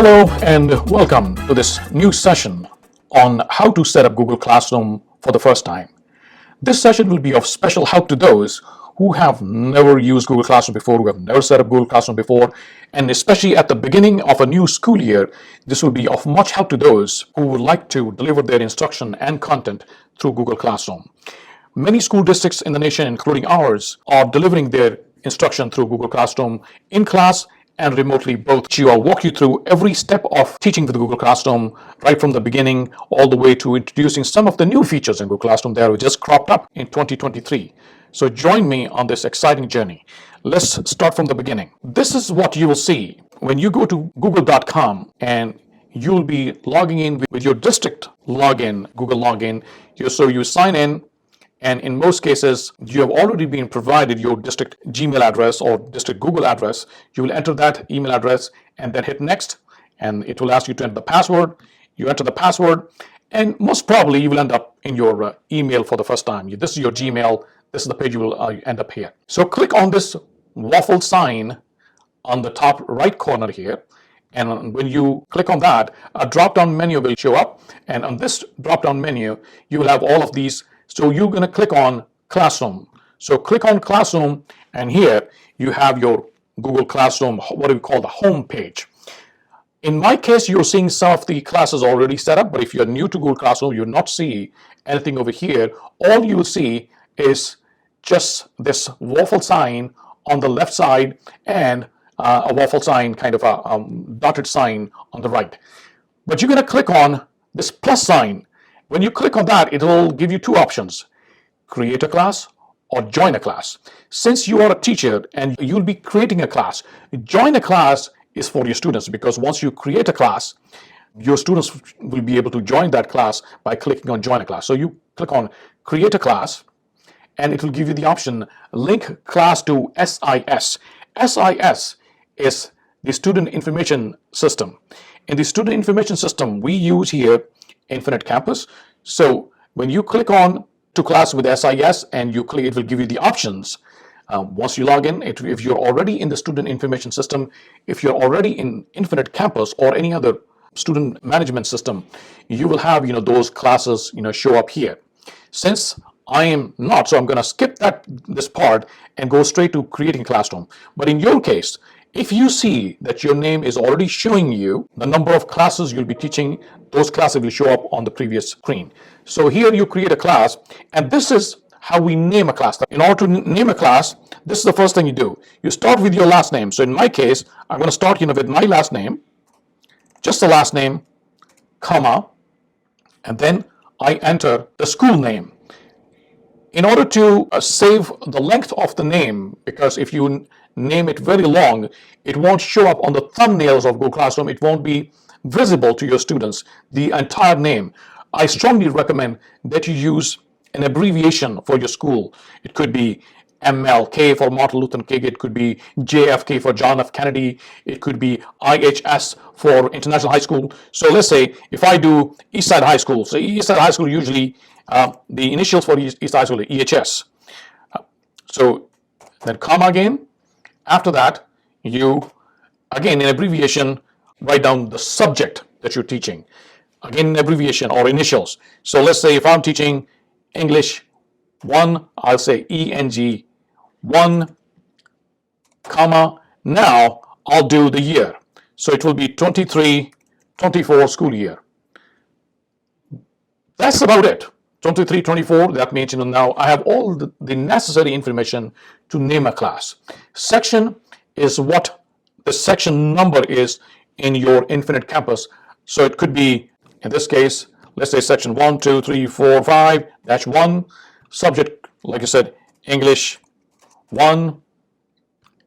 Hello and welcome to this new session on how to set up Google Classroom for the first time. This session will be of special help to those who have never used Google Classroom before, who have never set up Google Classroom before, and especially at the beginning of a new school year, this will be of much help to those who would like to deliver their instruction and content through Google Classroom. Many school districts in the nation, including ours, are delivering their instruction through Google Classroom in class and remotely both. I'll walk you through every step of teaching with Google Classroom, right from the beginning all the way to introducing some of the new features in Google Classroom that were just cropped up in 2023. So join me on this exciting journey. Let's start from the beginning. This is what you will see when you go to google.com and you'll be logging in with your district login, Google login. So you sign in, and in most cases, you have already been provided your district Gmail address or district Google address. You will enter that email address and then hit next, and it will ask you to enter the password. You enter the password, and most probably you will end up in your email for the first time. This is your Gmail. This is the page you will end up here. So click on this waffle sign on the top right corner here. And when you click on that, a drop-down menu will show up. And on this drop-down menu, you will have all of these. So you're going to click on Classroom. So click on Classroom, and here you have your Google Classroom, what do we call the home page. In my case, you're seeing some of the classes already set up, but if you're new to Google Classroom, you'll not see anything over here. All you will see is just this waffle sign on the left side and a waffle sign, kind of a dotted sign on the right. But you're going to click on this plus sign. When you click on that, it will give you two options: create a class or join a class. Since you are a teacher and you'll be creating a class, join a class is for your students, because once you create a class, your students will be able to join that class by clicking on join a class. So you click on create a class, and it will give you the option link class to SIS. SIS is the Student Information System. In the Student Information System, we use here Infinite Campus. So when you click on to class with SIS and you click, it will give you the options. Once you log in, if you're already in the Student Information System, if you're already in Infinite Campus or any other student management system, you will have those classes show up here. Since I am not, so I'm going to skip this part and go straight to creating classroom. But in your case, if you see that your name is already showing you the number of classes you'll be teaching, those classes will show up on the previous screen. So here you create a class, and this is how we name a class. In order to name a class, this is the first thing you do. You start with your last name. So in my case, I'm going to start with my last name, just the last name, comma, and then I enter the school name. In order to save the length of the name, because if you name it very long, it won't show up on the thumbnails of Google Classroom. It won't be visible to your students, the entire name. I strongly recommend that you use an abbreviation for your school. It could be MLK for Martin Luther King. It could be JFK for John F. Kennedy. It could be IHS for International High School. So let's say if I do Eastside High School. So Eastside High School, usually the initials for Eastside High School are EHS. So then comma again. After that, you, again in abbreviation, write down the subject that you're teaching. Again in abbreviation or initials. So let's say if I'm teaching English 1, I'll say ENG 1, comma. Now I'll do the year. So it will be 23-24 school year. That's about it. 23-24, that means now I have all the necessary information to name a class. Section is what the section number is in your Infinite Campus. So it could be, in this case, let's say section 1, 2, 3, 4, 5-1. Subject, like I said, English 1,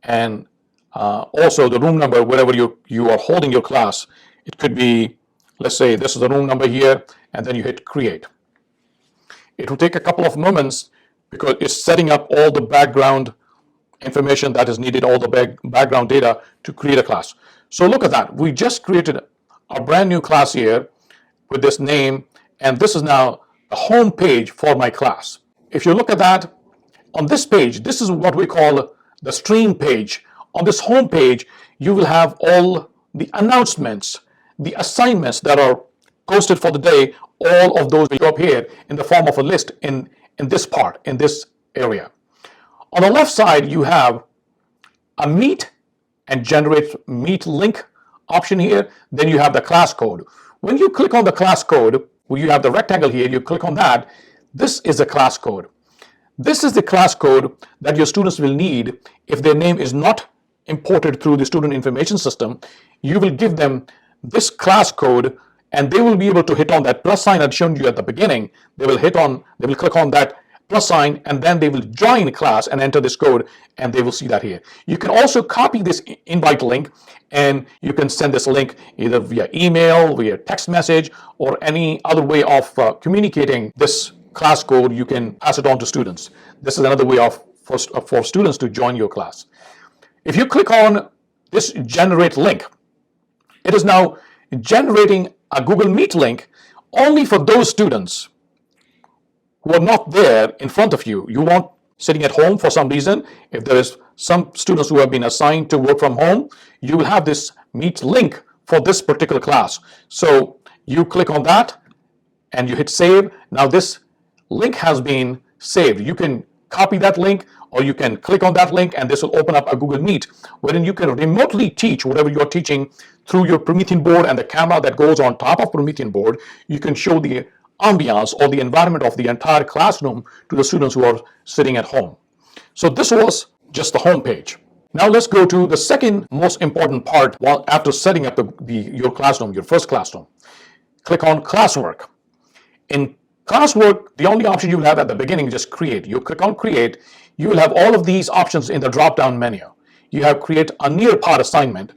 and also the room number, wherever you are holding your class. It could be, let's say this is the room number here, and then you hit create. It will take a couple of moments because it's setting up all the background information that is needed, all the background data to create a class. So look at that. We just created a brand new class here with this name, and this is now the home page for my class. If you look at that, on this page, this is what we call the stream page. On this home page, you will have all the announcements, the assignments that are posted for the day, all of those will show up here in the form of a list in this part, in this area. On the left side, you have a Meet and generate Meet link option here. Then you have the class code. When you click on the class code, where you have the rectangle here, you click on that. This is the class code. This is the class code that your students will need if their name is not imported through the student information system. You will give them this class code and they will be able to hit on that plus sign I'd shown you at the beginning. They will click on that plus sign and then they will join class and enter this code and they will see that here. You can also copy this invite link and you can send this link either via email, via text message, or any other way of communicating this class code. You can pass it on to students. This is another way for students to join your class. If you click on this generate link, it is now generating a Google Meet link only for those students who are not there in front of you. You want sitting at home for some reason. If there is some students who have been assigned to work from home, you will have this Meet link for this particular class. So you click on that and you hit save. Now this link has been saved. You can copy that link or you can click on that link and this will open up a Google Meet wherein you can remotely teach whatever you're teaching through your Promethean board and the camera that goes on top of Promethean board. You can show the ambiance or the environment of the entire classroom to the students who are sitting at home. So this was just the home page. Now let's go to the second most important part after setting up your classroom, your first classroom. Click on classwork. In classwork, the only option you will have at the beginning is just create. You click on create, you will have all of these options in the drop-down menu. You have create a Nearpod assignment.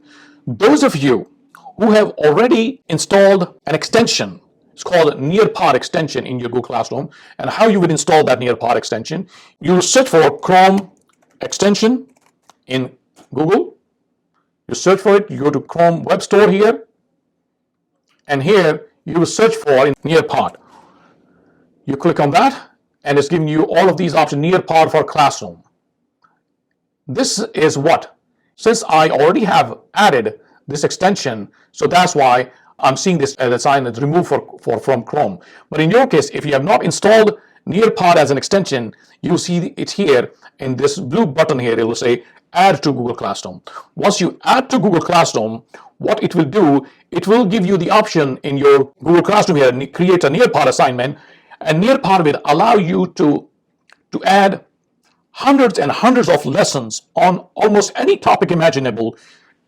Those of you who have already installed an extension, it's called Nearpod extension in your Google Classroom, and how you would install that Nearpod extension, you will search for Chrome extension in Google. You search for it, you go to Chrome Web Store here, and here you will search for Nearpod. You click on that and it's giving you all of these options, Nearpod for Classroom. This is what, since I already have added this extension, so that's why I'm seeing this as a sign that's removed from Chrome. But in your case, if you have not installed Nearpod as an extension, you'll see it here in this blue button here. It will say add to Google Classroom. Once you add to Google Classroom, what it will do, it will give you the option in your Google Classroom here, create a Nearpod assignment. And Nearpod will allow you to add hundreds and hundreds of lessons on almost any topic imaginable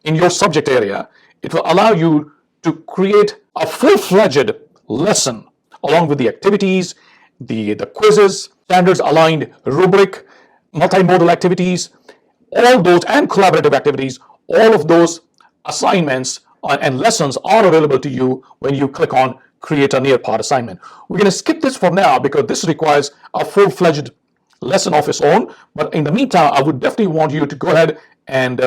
in your subject area. It will allow you to create a full-fledged lesson along with the activities, the quizzes, standards aligned rubric, multimodal activities, all those, and collaborative activities. All of those assignments and lessons are available to you when you click on create a Nearpod assignment. We're going to skip this for now because this requires a full-fledged lesson of its own. But in the meantime, I would definitely want you to go ahead and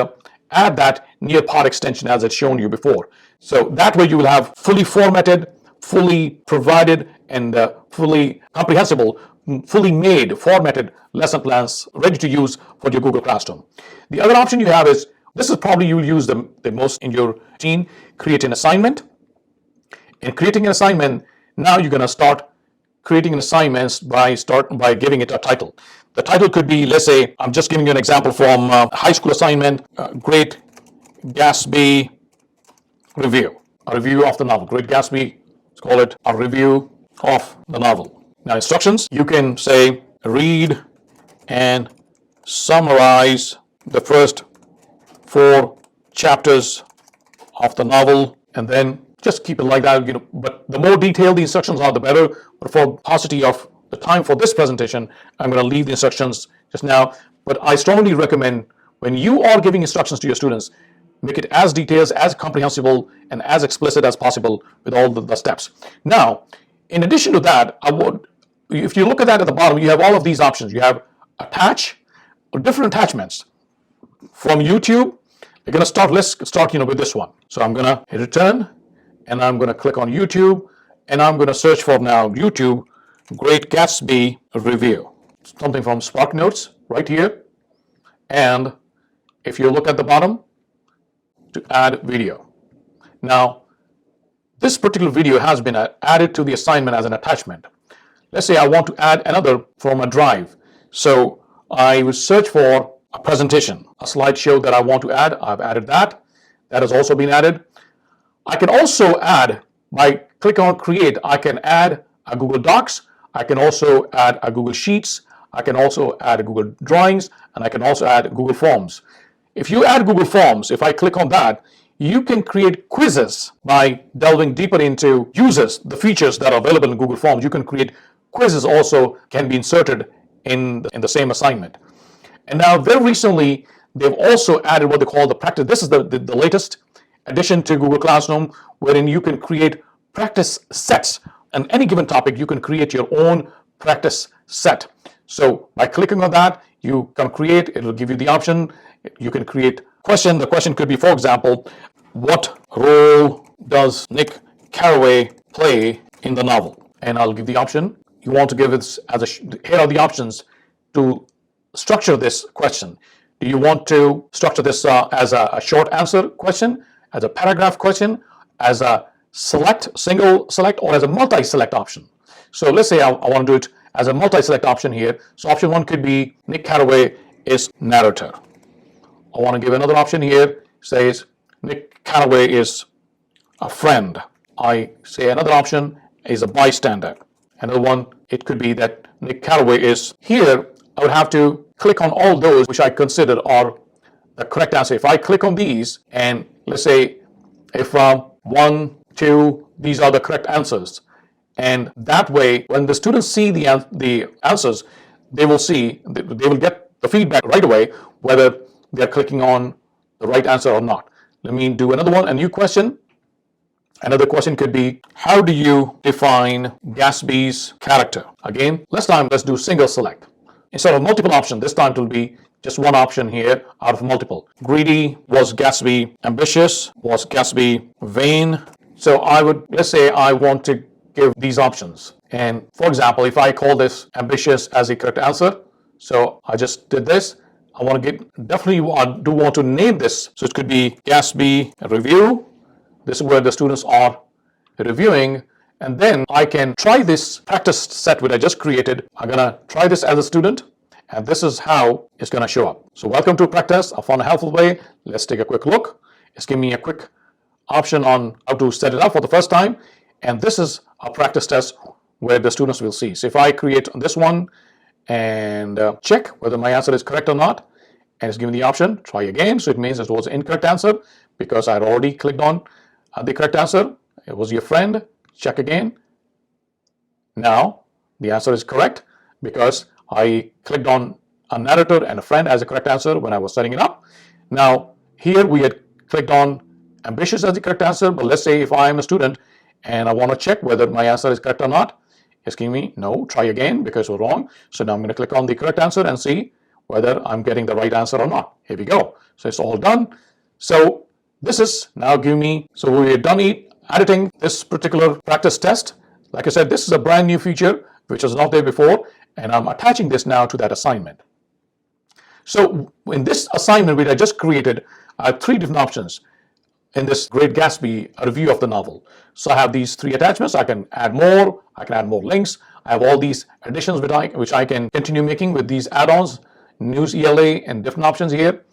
add that Nearpod extension as it's shown you before. So that way you will have fully formatted, fully provided, and fully comprehensible, fully made, formatted lesson plans ready to use for your Google Classroom. The other option you have is, this is probably you will use the most in your routine, create an assignment. In creating an assignment, now you're going to start creating assignments by giving it a title. The title could be, let's say, I'm just giving you an example from high school assignment, Great Gatsby review, a review of the novel. Great Gatsby, let's call it a review of the novel. Now instructions, you can say read and summarize the first 4 chapters of the novel, and then just keep it like that, but the more detailed the instructions are, the better. But for paucity of the time for this presentation, I'm going to leave the instructions just now. But I strongly recommend when you are giving instructions to your students, make it as detailed, as comprehensible, and as explicit as possible with all the steps. Now, in addition to that, if you look at that at the bottom, you have all of these options. You have attach, or different attachments. From YouTube, let's start with this one. So I'm going to hit return. And I'm going to click on YouTube, and I'm going to search for now YouTube Great Gatsby review. Something from Spark Notes right here. And if you look at the bottom, to add video. Now, this particular video has been added to the assignment as an attachment. Let's say I want to add another from a drive. So I will search for a presentation, a slideshow that I want to add. I've added that. That has also been added. I can also add, by clicking on create, I can add a Google Docs. I can also add a Google Sheets. I can also add a Google Drawings, and I can also add Google Forms. If you add Google Forms, if I click on that, you can create quizzes by delving deeper into users, the features that are available in Google Forms. You can create quizzes also can be inserted in the same assignment. And now very recently, they've also added what they call the practice. This is the latest addition to Google Classroom, wherein you can create practice sets. On any given topic, you can create your own practice set. So by clicking on that, you can create, it will give you the option. You can create question. The question could be, for example, what role does Nick Carraway play in the novel? And I'll give the option. You want to give it as here are the options to structure this question. Do you want to structure this as a short answer question, as a paragraph question, as a single select, or as a multi-select option? So let's say I want to do it as a multi-select option here. So option 1 could be Nick Carraway is narrator. I want to give another option here, says Nick Carraway is a friend. I say another option is a bystander. Another one, it could be that Nick Carraway is here. I would have to click on all those which I consider are the correct answer. If I click on these, and let's say if 1, 2, these are the correct answers, and that way when the students see the answers, they will get the feedback right away whether they're clicking on the right answer or not. Let me do another one, a new question. Another question could be, how do you define Gatsby's character? Again, let's do single select. Instead of multiple options, this time it will be just one option here out of multiple. Greedy, was Gatsby ambitious? Was Gatsby vain? So let's say I want to give these options. And for example, if I call this ambitious as the correct answer, so I just did this. I want to definitely do want to name this. So it could be Gatsby review. This is where the students are reviewing. And then I can try this practice set which I just created. I'm going to try this as a student. And this is how it's going to show up. So welcome to practice, a fun and helpful way. Let's take a quick look. It's giving me a quick option on how to set it up for the first time. And this is a practice test where the students will see. So if I create this one and check whether my answer is correct or not, and it's given the option, try again. So it means it was an incorrect answer because I had already clicked on the correct answer. It was your friend. Check again. Now the answer is correct because I clicked on a narrator and a friend as a correct answer when I was setting it up. Now here we had clicked on ambitious as the correct answer, but let's say if I am a student and I want to check whether my answer is correct or not, it's giving me no, try again because we're wrong. So now I'm going to click on the correct answer and see whether I'm getting the right answer or not. Here we go. So it's all done. So this is now giving me, so we're done editing this particular practice test. Like I said, this is a brand new feature which was not there before, and I'm attaching this now to that assignment. So in this assignment which I just created, I have 3 different options in this Great Gatsby, a review of the novel. So I have these 3 attachments. I can add more. I can add more links. I have all these additions which I can continue making with these add-ons, News ELA, and different options here.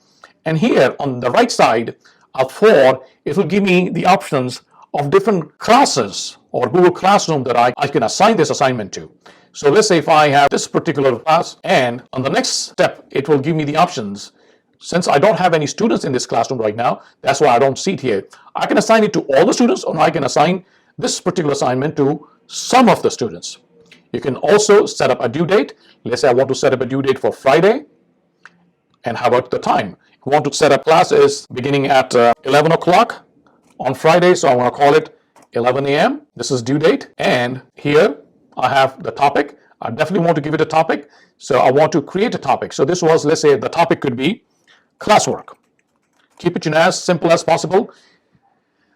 And here on the right side of 4, it will give me the options of different classes or Google Classroom that I can assign this assignment to. So let's say if I have this particular class, and on the next step, it will give me the options. Since I don't have any students in this classroom right now, that's why I don't see it here. I can assign it to all the students, or I can assign this particular assignment to some of the students. You can also set up a due date. Let's say I want to set up a due date for Friday. And how about the time? If you want to set up classes beginning at 11 o'clock on Friday, so I want to call it 11 a.m. This is due date. And here I have the topic. I definitely want to give it a topic. So I want to create a topic. So this was, let's say the topic could be classwork. Keep it as simple as possible.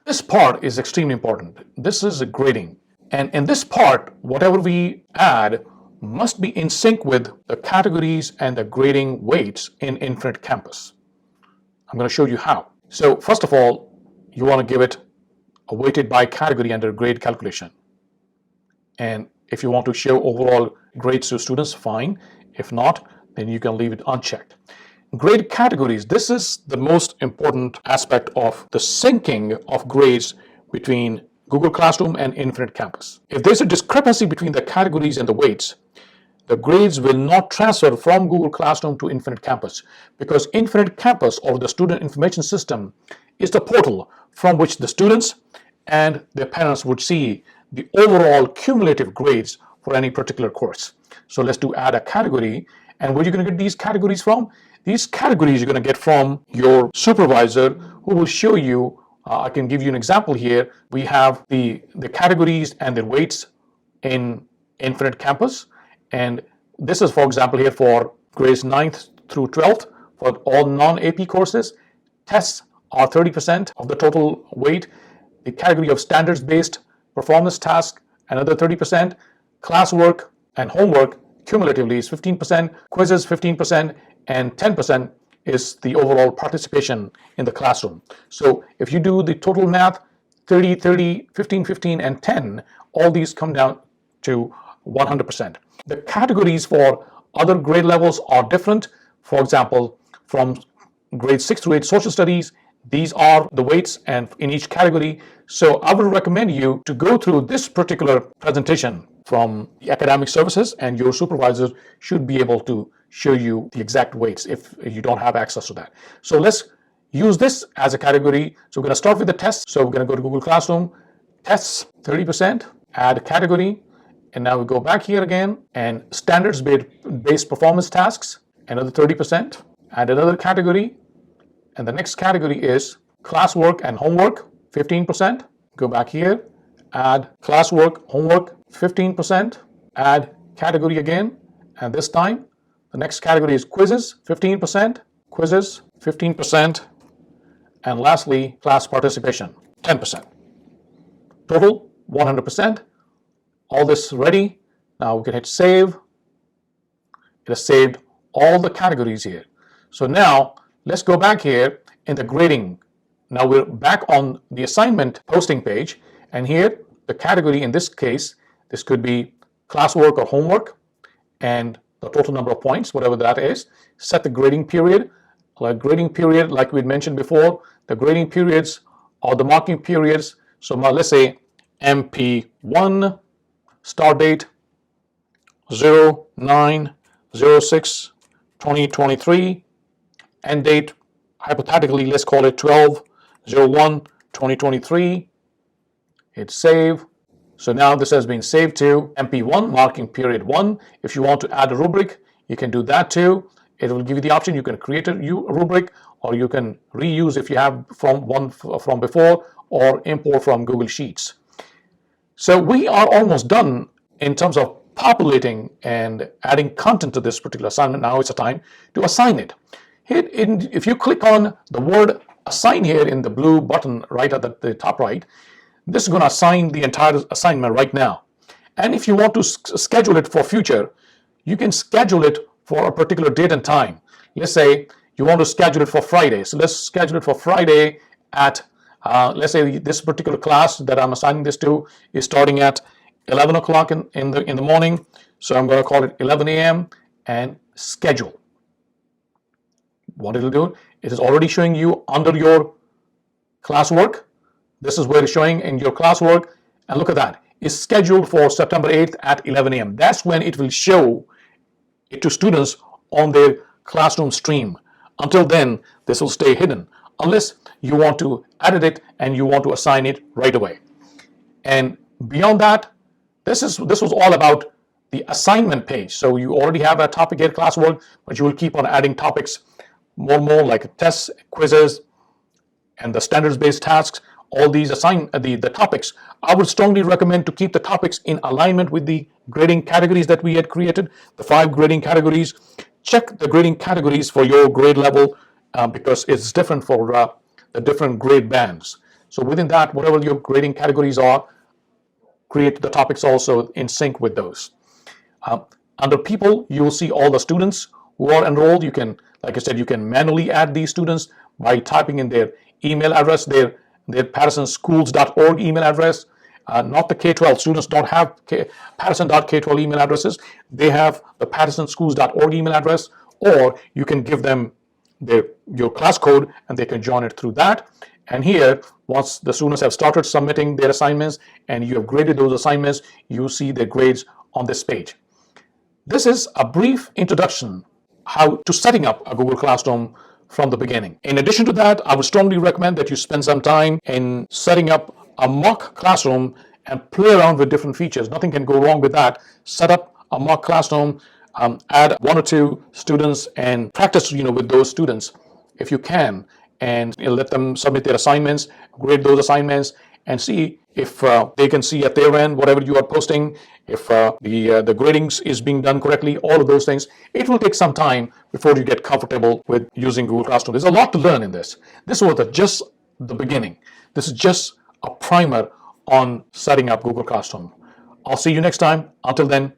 This part is extremely important. This is a grading. And in this part, whatever we add must be in sync with the categories and the grading weights in Infinite Campus. I'm going to show you how. So first of all, you want to give it weighted by category under grade calculation. And if you want to show overall grades to students, fine. If not, then you can leave it unchecked. Grade categories. This is the most important aspect of the syncing of grades between Google Classroom and Infinite Campus. If there's a discrepancy between the categories and the weights, the grades will not transfer from Google Classroom to Infinite Campus, because Infinite Campus, or the Student Information System, is the portal from which the students and their parents would see the overall cumulative grades for any particular course. So let's do add a category. And where you're going to get these categories from? These categories you're going to get from your supervisor, who will show you. I can give you an example here. We have the categories and the weights in Infinite Campus. And this is, for example, here for grades 9th through 12th for all non-AP courses. Tests are 30% of the total weight. The category of standards-based performance task, another 30%. Classwork and homework cumulatively is 15%. Quizzes 15%, and 10% is the overall participation in the classroom. So if you do the total math, 30, 30, 15, 15, and 10, all these come down to 100%. The categories for other grade levels are different. For example, from grade 6 to 8 social studies, these are the weights and in each category. So I would recommend you to go through this particular presentation from the academic services, and your supervisor should be able to show you the exact weights if you don't have access to that. So let's use this as a category. So we're going to start with the tests. So we're going to go to Google Classroom, tests 30%, add a category. And now we go back here again, and standards-based performance tasks, another 30%, add another category. And the next category is classwork and homework, 15%. Go back here, add classwork, homework, 15%, add category again. And this time, the next category is quizzes, 15%, quizzes, 15%. And lastly, class participation, 10%. Total, 100%. All this ready. Now we can hit save. It has saved all the categories here. So now let's go back here in the grading. Now we're back on the assignment posting page, and here the category in this case, this could be classwork or homework, and the total number of points, whatever that is. Set the grading period. Like we mentioned before, the grading periods are the marking periods. So now let's say MP1, start date 09/06/2023, end date, hypothetically, let's call it 12/01/2023. Hit save. So now this has been saved to MP1, marking period 1. If you want to add a rubric, you can do that too. It will give you the option. You can create a rubric, or you can reuse if you have from before, or import from Google Sheets. So we are almost done in terms of populating and adding content to this particular assignment. Now it's a time to assign it. If you click on the word assign here in the blue button right at the top right, this is going to assign the entire assignment right now. And if you want to schedule it for future, you can schedule it for a particular date and time. Let's say you want to schedule it for Friday. So let's schedule it for Friday at, let's say this particular class that I'm assigning this to is starting at 11 o'clock in the morning. So I'm going to call it 11 a.m. and schedule. What it'll do, it is already showing you under your classwork. This is where it's showing in your classwork. And look at that. It's scheduled for September 8th at 11 a.m. That's when it will show it to students on their classroom stream. Until then, this will stay hidden unless you want to edit it and you want to assign it right away. And beyond that, this was all about the assignment page. So you already have a topic here, classwork, but you will keep on adding topics more and more, like tests, quizzes, and the standards-based tasks. All these the topics. I would strongly recommend to keep the topics in alignment with the grading categories that we had created, the 5 grading categories. Check the grading categories for your grade level because it's different for the different grade bands. So within that, whatever your grading categories are, create the topics also in sync with those. Under people, you will see all the students who are enrolled. You can, like I said, you can manually add these students by typing in their email address, their their pattersonschools.org email address. Not the K-12. Students don't have Patterson.K-12 email addresses. They have the pattersonschools.org email address, or you can give them your class code and they can join it through that. And here, once the students have started submitting their assignments and you have graded those assignments, you see their grades on this page. This is a brief introduction how to setting up a Google Classroom from the beginning. In addition to that, I would strongly recommend that you spend some time in setting up a mock classroom and play around with different features. Nothing can go wrong with that. Set up a mock classroom, add 1 or 2 students and practice with those students if you can, and let them submit their assignments, grade those assignments, and see if they can see at their end whatever you are posting, if the gradings is being done correctly, all of those things. It will take some time before you get comfortable with using Google Classroom. There's a lot to learn in this. This was just the beginning. This is just a primer on setting up Google Classroom. I'll see you next time. Until then,